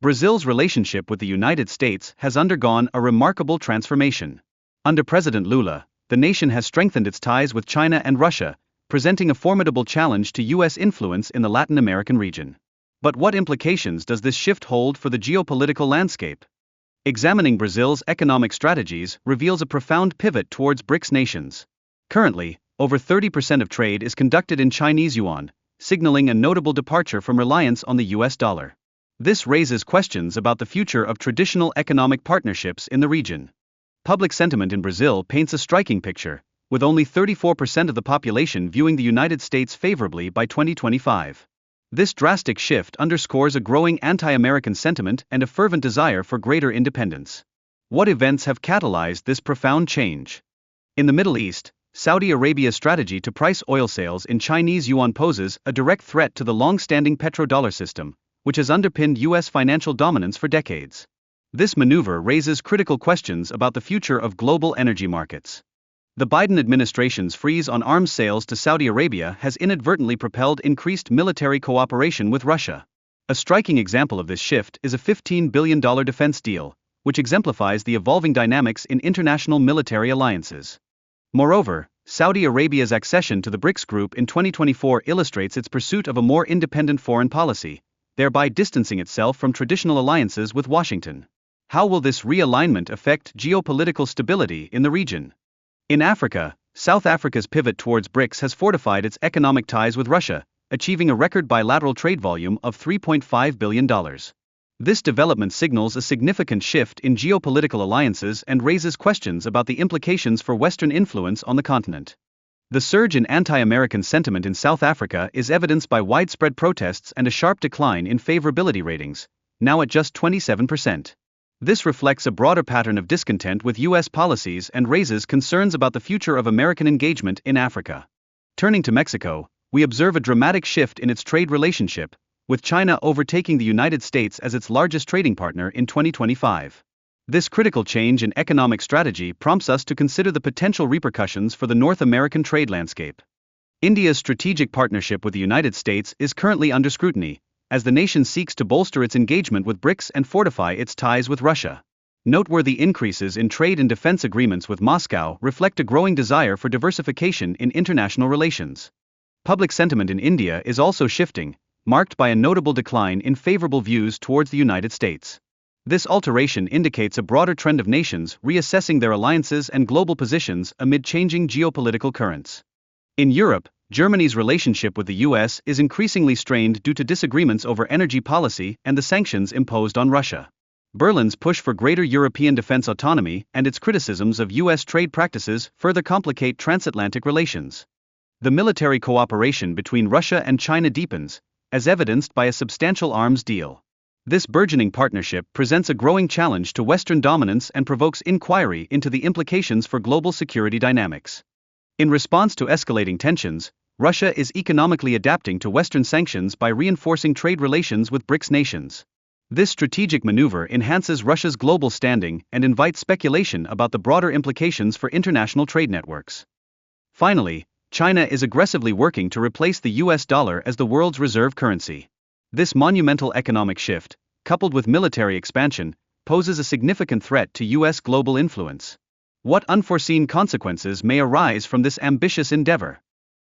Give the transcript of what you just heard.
Brazil's relationship with the United States has undergone a remarkable transformation. Under President Lula, the nation has strengthened its ties with China and Russia, presenting a formidable challenge to U.S. influence in the Latin American region. But what implications does this shift hold for the geopolitical landscape? Examining Brazil's economic strategies reveals a profound pivot towards BRICS nations. Currently, over 30% of trade is conducted in Chinese yuan, signaling a notable departure from reliance on the US dollar. This raises questions about the future of traditional economic partnerships in the region. Public sentiment in Brazil paints a striking picture, with only 34% of the population viewing the United States favorably by 2025. This drastic shift underscores a growing anti-American sentiment and a fervent desire for greater independence. What events have catalyzed this profound change? In the Middle East, Saudi Arabia's strategy to price oil sales in Chinese yuan poses a direct threat to the long-standing petrodollar system, which has underpinned U.S. financial dominance for decades. This maneuver raises critical questions about the future of global energy markets. The Biden administration's freeze on arms sales to Saudi Arabia has inadvertently propelled increased military cooperation with Russia. A striking example of this shift is a $15 billion defense deal, which exemplifies the evolving dynamics in international military alliances. Moreover, Saudi Arabia's accession to the BRICS group in 2024 illustrates its pursuit of a more independent foreign policy, thereby distancing itself from traditional alliances with Washington. How will this realignment affect geopolitical stability in the region? In Africa, South Africa's pivot towards BRICS has fortified its economic ties with Russia, achieving a record bilateral trade volume of $3.5 billion. This development signals a significant shift in geopolitical alliances and raises questions about the implications for Western influence on the continent. The surge in anti-American sentiment in South Africa is evidenced by widespread protests and a sharp decline in favorability ratings, now at just 27%. This reflects a broader pattern of discontent with U.S. policies and raises concerns about the future of American engagement in Africa. Turning to Mexico, we observe a dramatic shift in its trade relationship, with China overtaking the United States as its largest trading partner in 2025. This critical change in economic strategy prompts us to consider the potential repercussions for the North American trade landscape. India's strategic partnership with the United States is currently under scrutiny, as the nation seeks to bolster its engagement with BRICS and fortify its ties with Russia. Noteworthy increases in trade and defense agreements with Moscow reflect a growing desire for diversification in international relations. Public sentiment in India is also shifting, marked by a notable decline in favorable views towards the United States. This alteration indicates a broader trend of nations reassessing their alliances and global positions amid changing geopolitical currents. In Europe, Germany's relationship with the US is increasingly strained due to disagreements over energy policy and the sanctions imposed on Russia. Berlin's push for greater European defense autonomy and its criticisms of US trade practices further complicate transatlantic relations. The military cooperation between Russia and China deepens, as evidenced by a substantial arms deal. This burgeoning partnership presents a growing challenge to Western dominance and provokes inquiry into the implications for global security dynamics. In response to escalating tensions, Russia is economically adapting to Western sanctions by reinforcing trade relations with BRICS nations. This strategic maneuver enhances Russia's global standing and invites speculation about the broader implications for international trade networks. Finally, China is aggressively working to replace the US dollar as the world's reserve currency. This monumental economic shift, coupled with military expansion, poses a significant threat to US global influence. What unforeseen consequences may arise from this ambitious endeavor?